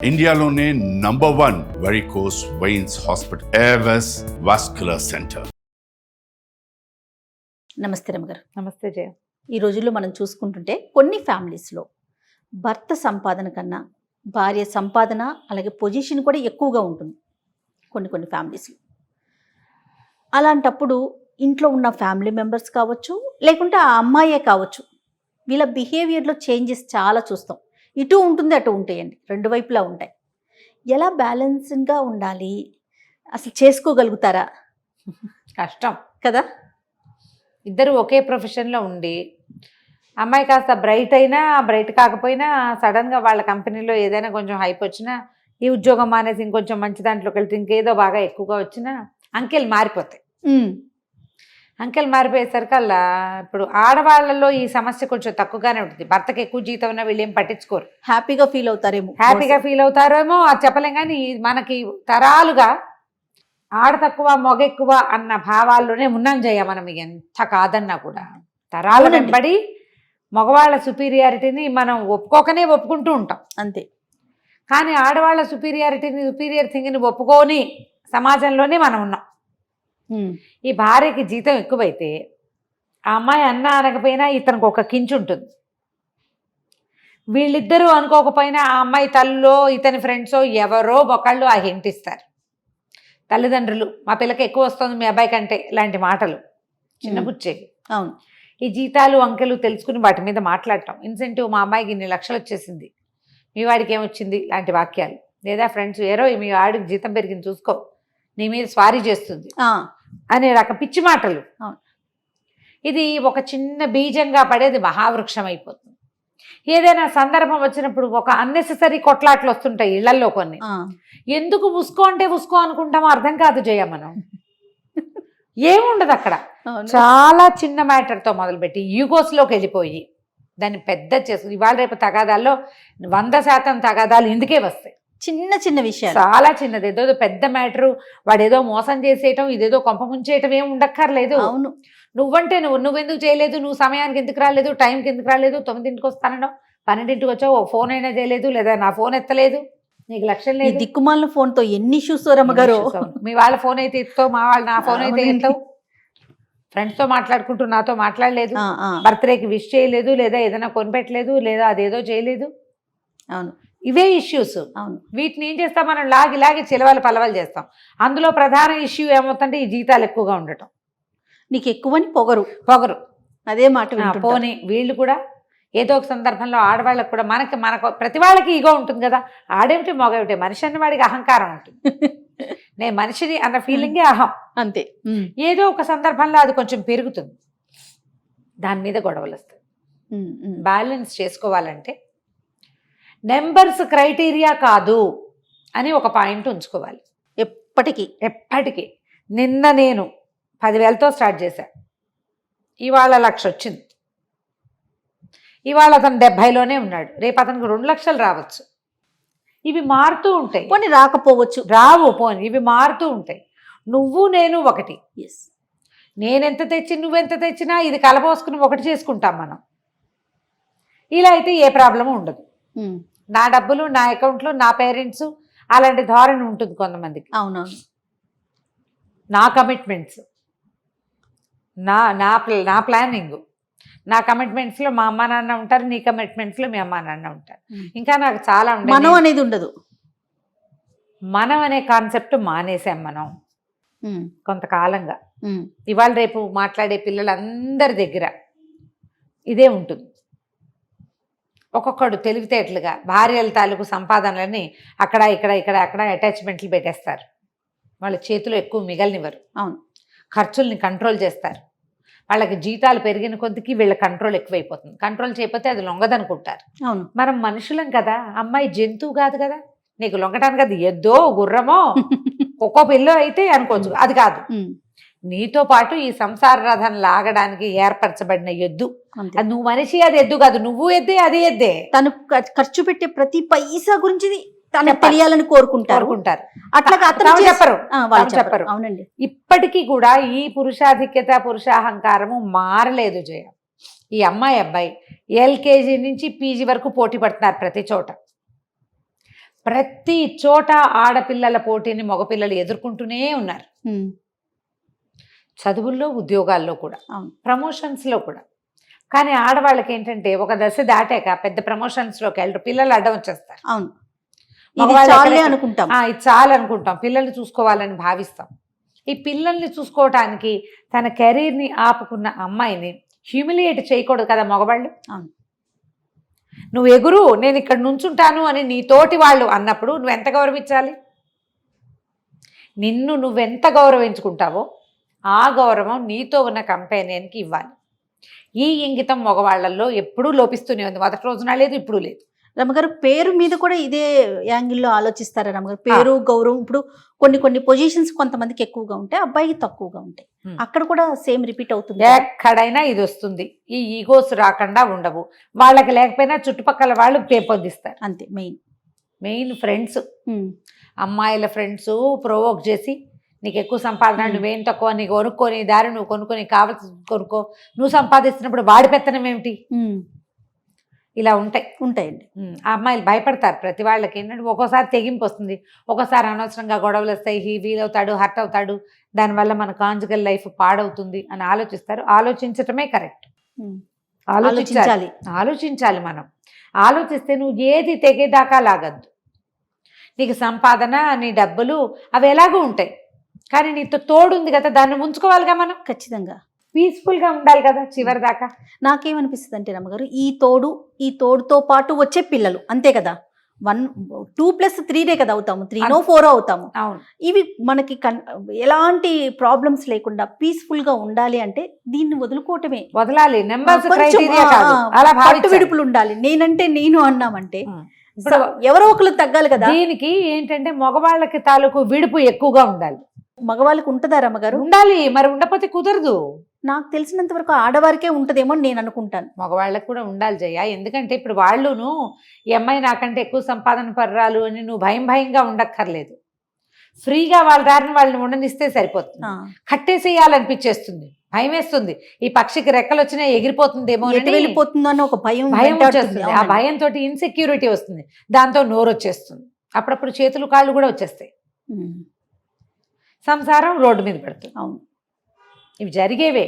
ఇండియాలోనే #1 varicose veins hospital Avis vascular centre. నమస్తే రమగారు. నమస్తే జయ. ఈ రోజుల్లో మనం చూసుకుంటుంటే కొన్ని ఫ్యామిలీస్లో భర్త సంపాదన కన్నా భార్య సంపాదన అలాగే పొజిషన్ కూడా ఎక్కువగా ఉంటుంది కొన్ని ఫ్యామిలీస్లో. అలాంటప్పుడు ఇంట్లో ఉన్న ఫ్యామిలీ మెంబర్స్ కావచ్చు లేకుంటే ఆ అమ్మాయే కావచ్చు, వీళ్ళ బిహేవియర్లో చేంజెస్ చాలా చూస్తాం. ఇటు ఉంటుంది అటు ఉంటాయండి, రెండు వైపులా ఉంటాయి. ఎలా బ్యాలెన్స్గా ఉండాలి, అసలు చేసుకోగలుగుతారా? కష్టం కదా. ఇద్దరు ఒకే ప్రొఫెషన్లో ఉండి అమ్మాయి కాస్త బ్రైట్ అయినా బ్రైట్ కాకపోయినా సడన్గా వాళ్ళ కంపెనీలో ఏదైనా కొంచెం హైప్ వచ్చినా ఈ ఉద్యోగం మానేసి ఇంకొంచెం మంచి దాంట్లోకి వెళ్తే ఇంకేదో బాగా ఎక్కువగా వచ్చినా అంకెలు మారిపోతాయి. అంకెలు మారిపోయేసరికల్లా ఇప్పుడు ఆడవాళ్ళలో ఈ సమస్య కొంచెం తక్కువగానే ఉంటుంది. భర్తకి ఎక్కువ జీతం ఉన్నా వీళ్ళు ఏం పట్టించుకోరు, హ్యాపీగా ఫీల్ అవుతారేమో అది చెప్పలేం. కానీ మనకి తరాలుగా ఆడ తక్కువ మొగ ఎక్కువ అన్న భావాల్లోనే ఉన్నాం జయ. మనం ఎంత కాదన్నా కూడా తరాల వెంబడి మగవాళ్ళ సుపీరియారిటీని మనం ఒప్పుకుంటూ ఉంటాం అంతే. కానీ ఆడవాళ్ళ సుపీరియర్ థింగ్ని ఒప్పుకొని సమాజంలోనే మనం ఉన్నాం. ఈ భార్యకి జీతం ఎక్కువైతే ఆ అమ్మాయి అన్నా అనకపోయినా ఇతనికి ఒక కించు ఉంటుంది. వీళ్ళిద్దరూ అనుకోకపోయినా ఆ అమ్మాయి తల్లిలో ఇతని ఫ్రెండ్సో ఎవరో ఒకళ్ళు ఆ హింట్ ఇస్తారు. తల్లిదండ్రులు మా పిల్లకి ఎక్కువ వస్తుంది మీ అబ్బాయి కంటే ఇలాంటి మాటలు చిన్నపుచ్చేవి. అవును. ఈ జీతాలు అంకెలు తెలుసుకుని వాటి మీద మాట్లాడటం, ఇన్సెంటివ్ మా అమ్మాయికి ఇన్ని లక్షలు వచ్చేసింది మీ వాడికి ఏమొచ్చింది లాంటి వాక్యాలు. లేదా ఫ్రెండ్స్ ఏరో మీ వాడికి జీతం పెరిగింది చూసుకో, నీ మీద స్వారీ చేస్తుంది అనే రకం పిచ్చి మాటలు. ఇది ఒక చిన్న బీజంగా పడేది మహావృక్షం అయిపోతుంది. ఏదైనా సందర్భం వచ్చినప్పుడు ఒక అన్నెసెసరీ కొట్లాట్లు వస్తుంటాయి ఇళ్లల్లో కొన్ని. ఎందుకు ఉసుకో అంటే ఉసుకో అనుకుంటామో అర్థం కాదు జయ. మనం ఏముండదు అక్కడ. చాలా చిన్న మ్యాటర్తో మొదలుపెట్టి ఈగోస్లోకి వెళ్ళిపోయి దాన్ని పెద్ద చేసుకుని ఇవాళ రేపు తగాదాల్లో 100% తగాదాలు ఇందుకే వస్తాయి. చిన్న విషయాలు, చాలా చిన్నది. ఏదో పెద్ద మ్యాటరు, వాడు ఏదో మోసం చేసేయటం, ఇదేదో కొంప ముంచేయటం ఏమి ఉండక్కర్లేదు. అవును. నువ్వంటే నువ్వెందుకు చేయలేదు, నువ్వు సమయానికి ఎందుకు రాలేదు, టైంకి ఎందుకు రాలేదు, 9ంటికి వస్తానో 12ంటికి వచ్చావు, ఫోన్ అయినా చేయలేదు, లేదా నా ఫోన్ ఎత్తలేదు, నీకు లక్ష్యం లేదు. దిక్కుమాలిన ఫోన్తో ఎన్ని ఇష్యూస్ రమ్మగారు. మీ వాళ్ళ ఫోన్ అయితే ఎత్తావు, మా వాళ్ళు నా ఫోన్ అయితే ఎత్తావు, ఫ్రెండ్స్తో మాట్లాడుకుంటూ నాతో మాట్లాడలేదు, బర్త్డేకి విష్ చేయలేదు, లేదా ఏదైనా కొనిపెట్టలేదు, లేదా అదేదో చేయలేదు. అవును, ఇవే ఇష్యూస్. అవును. వీటిని ఏం చేస్తాం మనం, లాగి చిలవలు పలవలు చేస్తాం. అందులో ప్రధాన ఇష్యూ ఏమవుతుందంటే ఈ జీతాలు ఎక్కువగా ఉండటం. నీకు ఎక్కువని పొగరు అదే మాట. పోనీ వీళ్ళు కూడా ఏదో ఒక సందర్భంలో ఆడవాళ్ళకు కూడా మనకు ప్రతి వాళ్ళకి ఈగో ఉంటుంది కదా. ఆడేమిటి మగేమిటి, మనిషి అన్న వాడికి అహంకారం ఉంటుంది. నేను మనిషిని అన్న ఫీలింగే అహం అంతే. ఏదో ఒక సందర్భంలో అది కొంచెం పెరుగుతుంది, దాని మీద గొడవలు వస్తాయి. బ్యాలెన్స్ చేసుకోవాలంటే నెంబర్స్ క్రైటీరియా కాదు అని ఒక పాయింట్ ఉంచుకోవాలి ఎప్పటికీ. నిన్న నేను 10,000తో స్టార్ట్ చేశా, ఇవాళ 1,00,000 వచ్చింది. ఇవాళ అతను 70లోనే ఉన్నాడు, రేపు అతనికి 2 లక్షలు రావచ్చు. ఇవి మారుతూ ఉంటాయి. పోనీ రాకపోవచ్చు, పోనీ ఇవి మారుతూ ఉంటాయి. నువ్వు నేను ఒకటి, నేనెంత తెచ్చి నువ్వెంత తెచ్చినా ఇది కలబోసుకుని ఒకటి చేసుకుంటాం మనం. ఇలా అయితే ఏ ప్రాబ్లము ఉండదు. నా డబ్బులు నా అకౌంట్లో నా పేరెంట్స్ అలాంటి ధోరణి ఉంటుంది కొంతమందికి. అవునవును. నా కమిట్మెంట్స్, నా ప్లానింగ్, నా కమిట్మెంట్స్లో మా అమ్మ నాన్న ఉంటారు, నీ కమిట్మెంట్స్లో మీ అమ్మ నాన్న ఉంటారు. ఇంకా నాకు చాలా మనం అనేది ఉండదు. మనం అనే కాన్సెప్ట్ మానేసాం మనం కొంతకాలంగా. ఇవాళ రేపు మాట్లాడే పిల్లలందరి దగ్గర ఇదే ఉంటుంది. ఒక్కొక్కడు తెలివితేటలుగా భార్యల తాలూకు సంపాదనలని అక్కడ అటాచ్మెంట్లు పెట్టేస్తారు. వాళ్ళ చేతిలో ఎక్కువ మిగలనివ్వరు. అవును. ఖర్చుల్ని కంట్రోల్ చేస్తారు. వాళ్ళకి జీతాలు పెరిగిన కొద్దికి వీళ్ళ కంట్రోల్ ఎక్కువైపోతుంది. కంట్రోల్ చేయకపోతే అది లొంగదనుకుంటారు. అవును. మనం మనుషులం కదా, అమ్మాయి జంతువు కాదు కదా, నీకు లొంగటానికి అది ఎద్దో గుర్రమో ఒక్కో పిల్లో అయితే అనుకోవచ్చు. అది కాదు, నీతో పాటు ఈ సంసార రథం లాగడానికి ఏర్పరచబడిన ఎద్దు. అది నువ్వు మనిషి, అది ఎద్దు కాదు. నువ్వు ఎద్దే, అది ఎద్దే. తను ఖర్చు పెట్టే ప్రతి పైసా గురించి తను తెలియాలని కోరుకుంటారు. అట్లా చెప్పరు. అవునండి. ఇప్పటికీ కూడా ఈ పురుషాధిక్యత పురుషాహంకారము మారలేదు జయ. ఈ అమ్మాయి అబ్బాయి LKG నుంచి PG వరకు పోటీ పడుతున్నారు ప్రతి చోట. ప్రతి చోట ఆడపిల్లల పోటీని మగపిల్లలు ఎదుర్కొంటూనే ఉన్నారు. చదువుల్లో, ఉద్యోగాల్లో కూడా, అవును. ప్రమోషన్స్లో కూడా. కానీ ఆడవాళ్ళకి ఏంటంటే ఒక దశ దాటాక పెద్ద ప్రమోషన్స్లోకి వెళ్ళరు, పిల్లలు అడ్డం వచ్చేస్తారు. అవును, మగవాళ్ళు చాలే ఎక్కడెక్కడ- అనుకుంటాం. ఇది చాలు అనుకుంటాం, పిల్లల్ని చూసుకోవాలని భావిస్తాం. ఈ పిల్లల్ని చూసుకోవటానికి తన కెరీర్ని ఆపుకున్న అమ్మాయిని హ్యూమిలియేట్ చేయకూడదు కదా మగవాళ్ళు. అవును. నువ్వు ఎగురు, నేను ఇక్కడ నుంచుంటాను అని నీ తోటి వాళ్ళు అన్నప్పుడు నువ్వెంత గౌరవించాలి? నిన్ను నువ్వెంత గౌరవించుకుంటావో ఆ గౌరవం నీతో ఉన్న కంపెనీకి ఇవ్వాలి. ఈ ఇంగితం మగవాళ్ళల్లో ఎప్పుడూ లోపిస్తూనే ఉంది. మొదటి రోజున లేదు, ఇప్పుడు లేదు. రమ్మగారు పేరు మీద కూడా ఇదే యాంగిల్లో ఆలోచిస్తారా రమ్మగారు? పేరు, గౌరవం. ఇప్పుడు కొన్ని పొజిషన్స్ కొంతమందికి ఎక్కువగా ఉంటాయి, అబ్బాయికి తక్కువగా ఉంటాయి. అక్కడ కూడా సేమ్ రిపీట్ అవుతుంది. ఎక్కడైనా ఇది వస్తుంది. ఈ ఈగోస్ రాకుండా ఉండవు. వాళ్ళకి లేకపోయినా చుట్టుపక్కల వాళ్ళు పెంపొందిస్తారు. అంతే. మెయిన్ ఫ్రెండ్స్, అమ్మాయిల ఫ్రెండ్స్ ప్రొవోక్ చేసి నీకు ఎక్కువ సంపాదన, నువ్వేం తక్కువ, నీకు కొనుక్కొని దారి నువ్వు కొనుక్కొని కావాల్సి కొనుక్కో, నువ్వు సంపాదిస్తున్నప్పుడు వాడి పెత్తనం ఏమిటి, ఇలా ఉంటాయండి. ఆ అమ్మాయిలు భయపడతారు. ప్రతి వాళ్ళకి ఏంటంటే ఒక్కోసారి తెగింపు వస్తుంది, ఒక్కోసారి అనవసరంగా గొడవలు వస్తాయి, ఫీల్ అవుతాడు, హర్ట్ అవుతాడు, దానివల్ల మన కాంజుగల్ లైఫ్ పాడవుతుంది అని ఆలోచిస్తారు. ఆలోచించటమే కరెక్ట్. ఆలోచించాలి మనం. ఆలోచిస్తే నువ్వు ఏది తెగేదాకా లాగద్దు. నీకు సంపాదన, నీ డబ్బులు అవి ఎలాగూ ఉంటాయి, కానీ నీతో తోడుంది కదా, దాన్ని ఉంచుకోవాలిగా మనం. ఖచ్చితంగా పీస్ఫుల్గా ఉండాలి కదా చివరి దాకా. నాకేమనిపిస్తుంది అంటే రమ్మగారు, ఈ తోడుతో పాటు వచ్చే పిల్లలు అంతే కదా, 2+3 కదా అవుతాము, 3-4 అవుతాము. అవును. ఇవి మనకి ఎలాంటి ప్రాబ్లమ్స్ లేకుండా పీస్ఫుల్ గా ఉండాలి అంటే దీన్ని వదులుకోవటమే. వదలాలి. నెంబర్స్ పట్టు విడుపులు ఉండాలి. నేనంటే నేను అన్నామంటే ఎవరో ఒకరు తగ్గాలి కదా. దీనికి ఏంటంటే మగవాళ్ళకి తాలూకు విడుపు ఎక్కువగా ఉండాలి. మగవాళ్ళకి ఉంటుందా రమ్మగారు? ఉండాలి, మరి ఉండకపోతే కుదరదు. నాకు తెలిసినంత వరకు ఆడవారికే ఉంటదేమో నేను అనుకుంటాను. మగవాళ్ళకి కూడా ఉండాలి జయ. ఎందుకంటే ఇప్పుడు వాళ్ళును ఈ అమ్మాయి నాకంటే ఎక్కువ సంపాదన పర్రాలు అని నువ్వు భయంగా ఉండక్కర్లేదు. ఫ్రీగా వాళ్ళ దారిని వాళ్ళని ఉండనిస్తే సరిపోతుంది. కట్టేసేయాలనిపించేస్తుంది, భయం వేస్తుంది. ఈ పక్షికి రెక్కలు వచ్చినా ఎగిరిపోతుందేమో, వెళ్ళిపోతుందో అని ఒక భయం వచ్చేస్తుంది. ఆ భయంతో ఇన్సెక్యూరిటీ వస్తుంది, దాంతో నోరు వచ్చేస్తుంది, అప్పుడప్పుడు చేతులు కాళ్ళు కూడా వచ్చేస్తాయి, సంసారం రోడ్డు మీద పెడుతుంది. అవును, ఇవి జరిగేవే.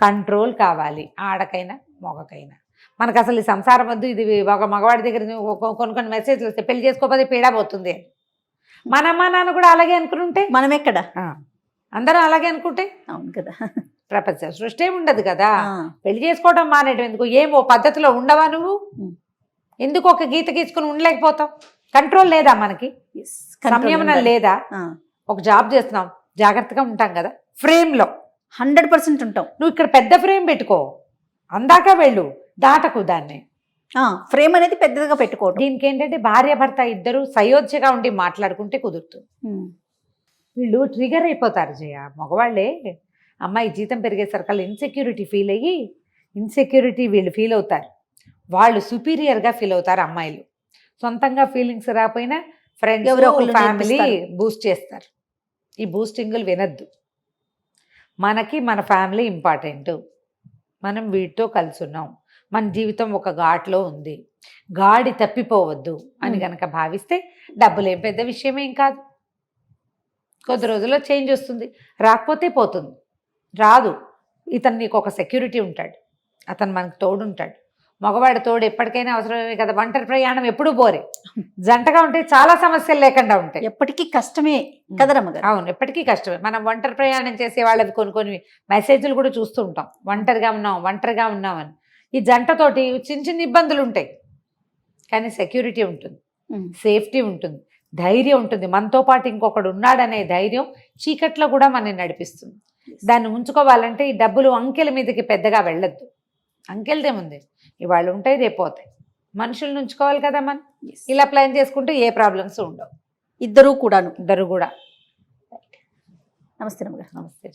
కంట్రోల్ కావాలి, ఆడకైనా మగకైనా. మనకు అసలు ఈ సంసారం వద్దు, ఇది ఒక మగవాడి దగ్గర కొన్ని మెసేజ్లు వస్తే పెళ్లి చేసుకోకపోతే పీడా పోతుంది అని. మన అమ్మ నాన్న కూడా అలాగే అనుకుంటే మనం ఎక్కడ, అందరం అలాగే అనుకుంటే అవును కదా, ప్రపంచ సృష్టి ఉండదు కదా. పెళ్లి చేసుకోవడం మానేయడం ఎందుకు? ఏమో పద్ధతిలో ఉండవా నువ్వు? ఎందుకు ఒక గీత గీసుకుని ఉండలేకపోతావు? కంట్రోల్ లేదా మనకి? సంయమనం లేదా? ఒక జాబ్ చేస్తున్నాం, జాగ్రత్తగా ఉంటాం కదా, ఫ్రేమ్లో 100% ఉంటాం. నువ్వు ఇక్కడ పెద్ద ఫ్రేమ్ పెట్టుకో, అందాక వెళ్ళు, దాటకు దాన్ని. ఫ్రేమ్ అనేది పెద్దదిగా పెట్టుకోవడం. దీనికి ఏంటంటే భార్య భర్త ఇద్దరు సయోధ్యగా ఉండి మాట్లాడుకుంటే కుదురుతుంది. వీళ్ళు ట్రిగర్ అయిపోతారు జయ, మగవాళ్ళే. అమ్మాయి జీతం పెరిగేసరికల్లా ఇన్సెక్యూరిటీ ఫీల్ అయ్యి వీళ్ళు ఫీల్ అవుతారు. వాళ్ళు సుపీరియర్గా ఫీల్ అవుతారు అమ్మాయిలు. సొంతంగా ఫీలింగ్స్ రాకపోయినా ఫ్రెండ్స్, ఫ్యామిలీ బూస్ట్ చేస్తారు. ఈ బూస్టింగులు వినద్దు. మనకి మన ఫ్యామిలీ ఇంపార్టెంట్, మనం వీటితో కలిసి ఉన్నాం, మన జీవితం ఒక ఘాట్లో ఉంది, గాడి తప్పిపోవద్దు అని కనుక భావిస్తే డబ్బులు ఏం పెద్ద విషయమేం కాదు. కొద్ది రోజుల్లో చేంజ్ వస్తుంది, రాకపోతే పోతుంది. రాదు, ఇతను నీకు ఒక సెక్యూరిటీ ఉంటాడు, అతను మనకు తోడుంటాడు. మగవాడి తోడు ఎప్పటికైనా అవసరమే కదా. ఒంటరి ప్రయాణం ఎప్పుడూ బోరే, జంటగా ఉంటే చాలా సమస్యలు లేకుండా ఉంటాయి. ఎప్పటికీ కష్టమే కదా రమ్మగారు? అవును, ఎప్పటికీ కష్టమే. మనం ఒంటరి ప్రయాణం చేసే వాళ్ళవి కొన్ని మెసేజ్లు కూడా చూస్తూ ఉంటాం, ఒంటరిగా ఉన్నాం అని. ఈ జంటతోటి చిన్న ఇబ్బందులు ఉంటాయి, కానీ సెక్యూరిటీ ఉంటుంది, సేఫ్టీ ఉంటుంది, ధైర్యం ఉంటుంది. మనతో పాటు ఇంకొకడు ఉన్నాడనే ధైర్యం చీకట్లో కూడా మనని నడిపిస్తుంది. దాన్ని ఉంచుకోవాలంటే ఈ డబ్బులు అంకెల మీదకి పెద్దగా వెళ్ళొద్దు. అంకెలదేముంది, ఇవాళ ఉంటాయి రేపు పోతాయి. మనుషులను ఉంచుకోవాలి కదా మనం. ఇలా ప్లాన్ చేసుకుంటే ఏ ప్రాబ్లమ్స్ ఉండవు. ఇద్దరు కూడా. నమస్తే. నమస్తే.